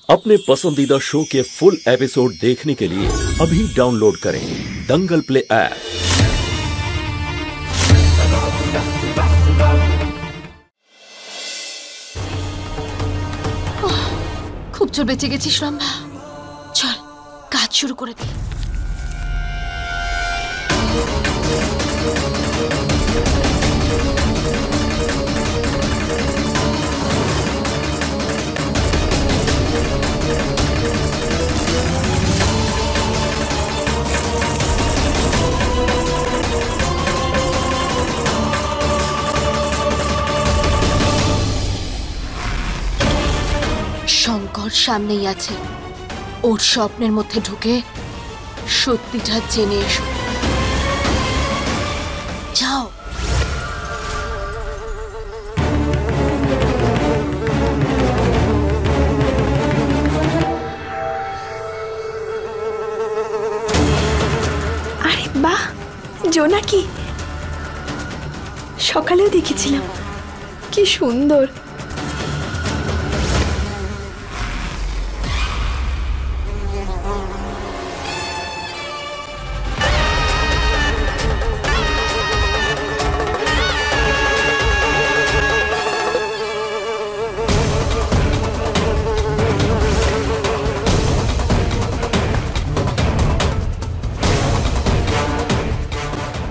अपने पसंदीदा शो के फुल एपिसोड देखने के लिए अभी डाउनलोड करें दंगल प्ले ऐप। खूब जोर बेঁচে গেছিস রম্ভা, চল কাজ শুরু করে দে। শঙ্কর সামনেই আছে, ওর স্বপ্নের মধ্যে ঢুকে সত্যিটা জেনে এসো। যাও। আরে বাহ, জোনাকি সকালেও দেখেছিলাম, কি সুন্দর।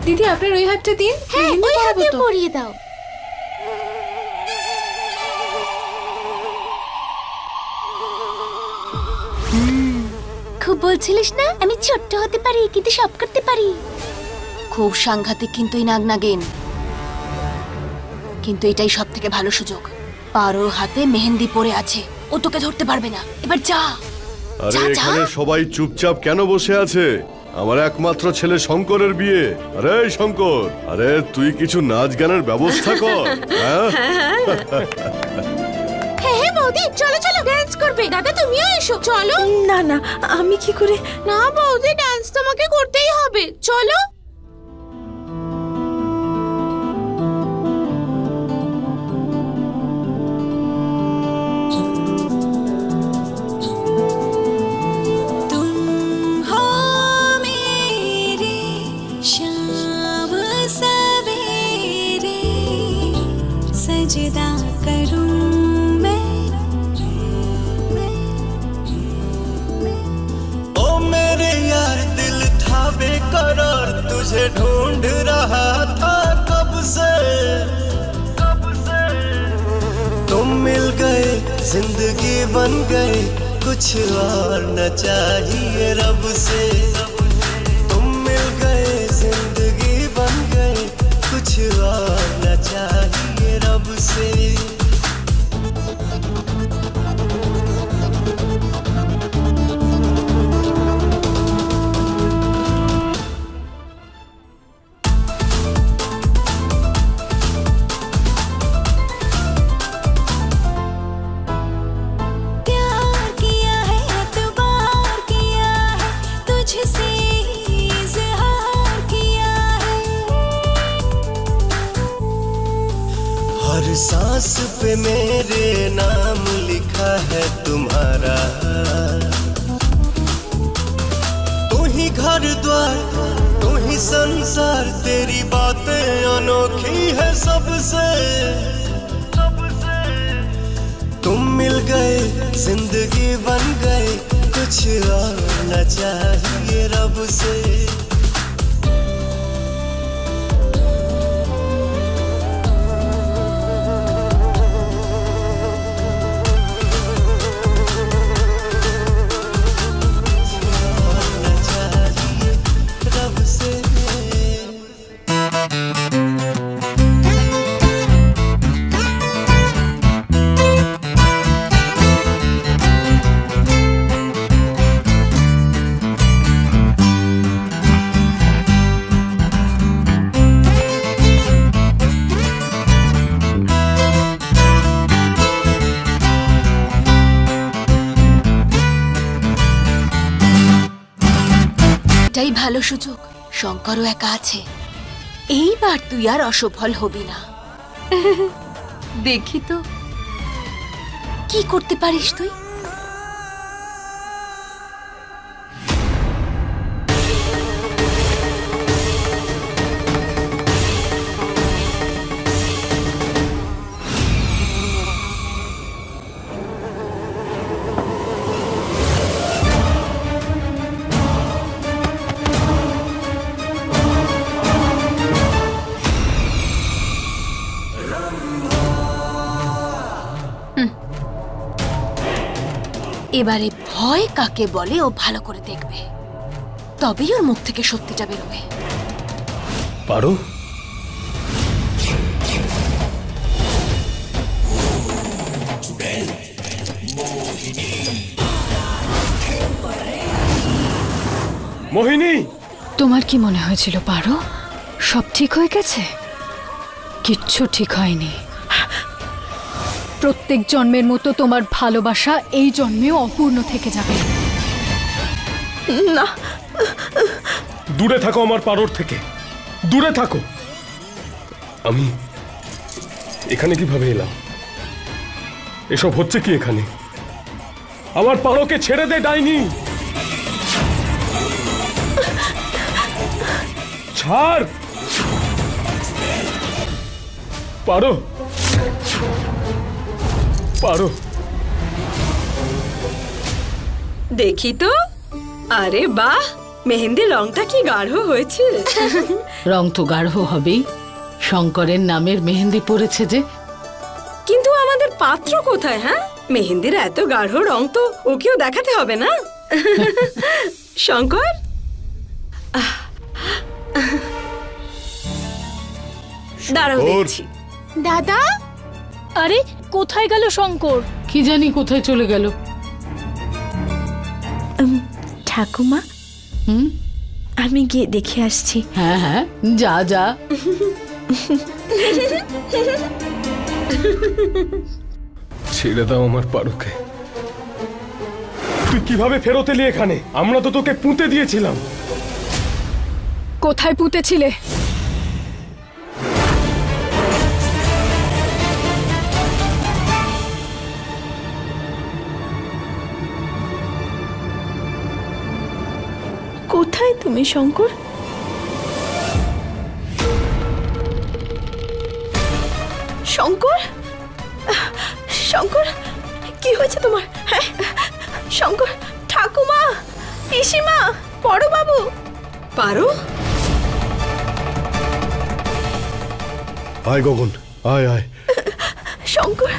দিদি আপনার ওই হাতটা দিন। হ্যাঁ, ওই হাতে পরিয়ে দাও। খুব বলছিলিস না আমি ছোট্ট হতে পারি কিন্তু সব করতে পারি। খুব সাংঘাতিক কিন্তু এই নাগনাগিন, কিন্তু এটাই সব থেকে ভালো সুযোগ। পারোর হাতে মেহেন্দি পরে আছে, ও তোকে ধরতে পারবে না। এবার যা। আরে এখানে সবাই চুপচাপ কেন বসে আছে? আমার একমাত্র ছেলে শঙ্করের বিয়ে। আরে শঙ্কর, আরে তুই কিছু নাচ গানের ব্যবস্থা কর। হ্যাঁ হ্যাঁ বৌদি, চলো চলো ডান্স করবে। দাদা তুমিও এসো, চলো। না না, আমি কি করে? না বৌদি, ডান্স তোমাকে করতেই হবে, চলো। सजदा करूं मैं, ओ मेरे यार दिल था बेकरार, तुझे ढूंढ रहा था कब से तुम मिल गए, जिंदगी बन गए, कुछ और न चाहिए रब से। तुम मिल गए, जिंदगी बन गए, कुछ और न चाहिए रब से। प्यार किया है, एतबार किया है, तुझसे इज़हार किया है। हर सांस पे मेरे नाम लिखा है तुम्हारा, तू ही घर द्वार, तू ही संसार, तेरी बातें अनोखी है सबसे। तुम मिल गए, जिंदगी बन गए, कुछ और न चाहिए रब से। এটাই ভালো সুযোগ। শঙ্করও একা আছে, এইবার তুই আর অসফল হবি না। দেখি তো কি করতে পারিস তুই। এবারে ভয় কাকে বলে ও ভালো করে দেখবে, তবেই ওর মুখ থেকে সত্যিটা বেরোবে। পারো? মোহিনী, তোমার কি মনে হয়েছিল পারো সব ঠিক হয়ে গেছে? কিচ্ছু ঠিক হয়নি। প্রত্যেক জন্মের মতো তোমার ভালোবাসা এই জন্মেও অপূর্ণ থেকে যাবে। না, দূরে থাকো আমার পারোর থেকে, দূরে থাকো। আমি এখানে কিভাবে এলাম? এসব হচ্ছে কি এখানে? আমার পারোকে ছেড়ে দে ডাইনি, ছাড়। পারো, পারো। দেখি তো। আরে বাহ, মেহেন্দির রংটা কি গাঢ় হয়েছে। রং তো গাঢ় হবেই, শঙ্করের নামের মেহেন্দি পড়েছে যে। কিন্তু আমাদের পাত্র কোথায়? হ্যাঁ, মেহেন্দির এত গাঢ় রং তো ওকেও দেখাতে হবে না? শঙ্কর, দাঁড়াও দেখছি। দাদা, আরে কোথায় গেল শঙ্কর? কি জানি কোথায় চলে গেল। ঠাকুমা, হুম, আমি গিয়ে দেখে আসছি। হ্যাঁ হ্যাঁ, যা যা। ছেড়ে দাও আমার পারোকে। তুই কিভাবে ফেরত এলি এখানে? আমরা তো তোকে পুঁতে দিয়েছিলাম। কোথায় পুঁতেছিলে? কোথায় তুমি শঙ্কর? শঙ্কর, শঙ্কর, কি হয়েছে তোমার? হ্যাঁ শঙ্কর, ঠাকুমা, পিসিমা, বড় বাবু। পারো, আয় গগন, আয় আয়। শঙ্কর,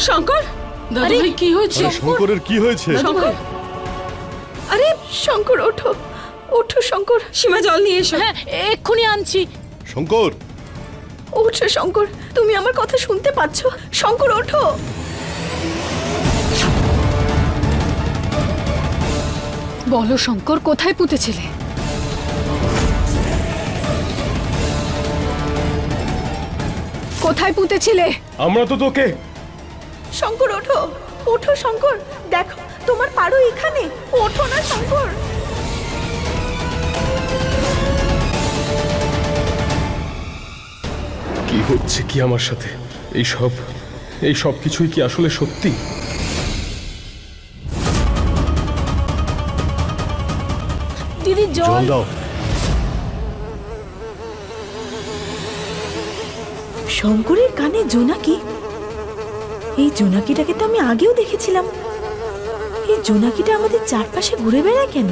শঙ্কর, দাদু ভাই কি হয়েছে? আরে শঙ্করের কি হয়েছে? শঙ্কর, আরে শঙ্কর ওঠো, ওঠো শঙ্কর। সীমা জল নিয়ে এসো। হ্যাঁ এক্ষুনি আনছি। শঙ্কর, ওঠো শঙ্কর, তুমি আমার কথা শুনতে পাচ্ছ? শঙ্কর ওঠো। বলো শঙ্কর, কোথায় পুঁতেছিলে? কোথায় পুঁতেছিলে? আমরা তো তোকে। শঙ্কর ওঠো, ওঠো শঙ্কর, দেখো তোমার পারো এখানে। ওঠো না শঙ্কর। কি হচ্ছে কি আমার সাথে? এই সব কিছুই কি আসলে সত্যি? দিদি জল জল দাও। শঙ্করের কানে জোনাকি? এই জোনাকিটাকে তো আমি আগেও দেখেছিলাম। এই জোনাকিটা আমাদের চারপাশে ঘুরে বেড়ায় কেন?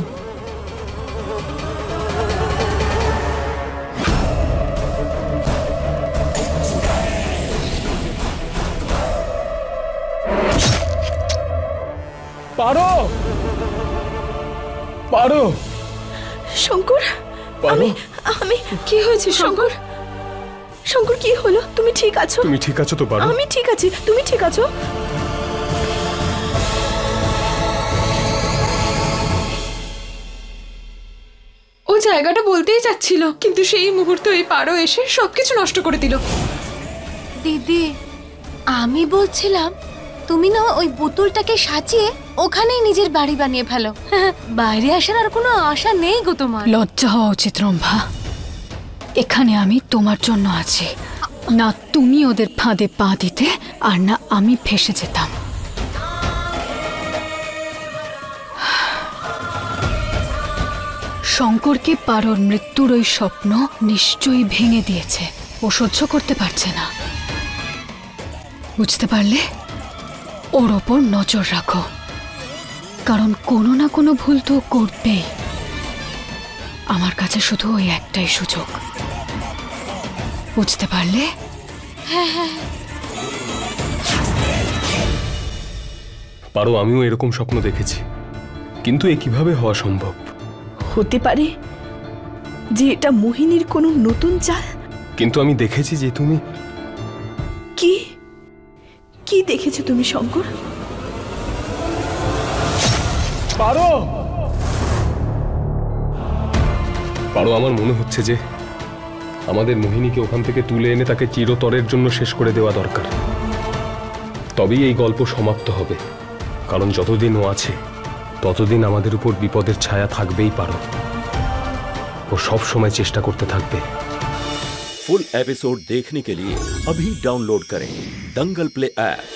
পারো, পারো। শঙ্কর, পারো, আমি কি হয়েছে শঙ্কর? শঙ্কর কি হলো? তুমি ঠিক আছো? তুমি ঠিক আছো তো পারো? আমি ঠিক আছি, তুমি ঠিক আছো? ও জায়গাটা বলতেই যাচ্ছিল, কিন্তু সেই মুহূর্তে এই পারো এসে সবকিছু নষ্ট করে দিল। দিদি, আমি বলছিলাম তুমি না ওই বোতলটাকে সাজিয়ে ওখানেই নিজের বাড়ি বানিয়ে ফেলো। বাইরে আসার আর কোনো আশা নেই গো তোমার। লজ্জা হওয়া উচিত রম্ভা। এখানে আমি তোমার জন্য আছি। না তুমি ওদের ফাঁদে পা দিতে, আর না আমি ফেসে যেতাম। শঙ্করকে পারোর মৃত্যুর ওই স্বপ্ন নিশ্চয়ই ভেঙে দিয়েছে। ও সহ্য করতে পারছে না। বুঝতে পারলে? ওর ওপর নজর রাখো, কারণ কোনো না কোনো ভুল তো করবেই। আমার কাছে শুধু ওই একটাই সুযোগ। বুঝতে পারলে? হ্যাঁ হ্যাঁ। পারো আমিও এরকম স্বপ্ন দেখেছি, কিন্তু এ কিভাবে হওয়া সম্ভব? হতে পারে যে এটা মোহিনীর কোনো নতুন চাল। কিন্তু আমি দেখেছি যে তুমি কি কি দেখেছো তুমি শঙ্কর? পারো পারো আমার মনে হচ্ছে যে আমাদের মোহিনীকে ওখান থেকে তুলে এনে তাকে চিরতরের জন্য শেষ করে দেওয়া দরকার। তবেই এই গল্প সমাপ্ত হবে, কারণ যতদিন ও আছে ততদিন আমাদের উপর বিপদের ছায়া থাকবেই। পারো ও সব সময় চেষ্টা করতে থাকবে। फुल एपिसोड देखने के लिए अभी डाउनलोड करें दंगल प्ले ऐप।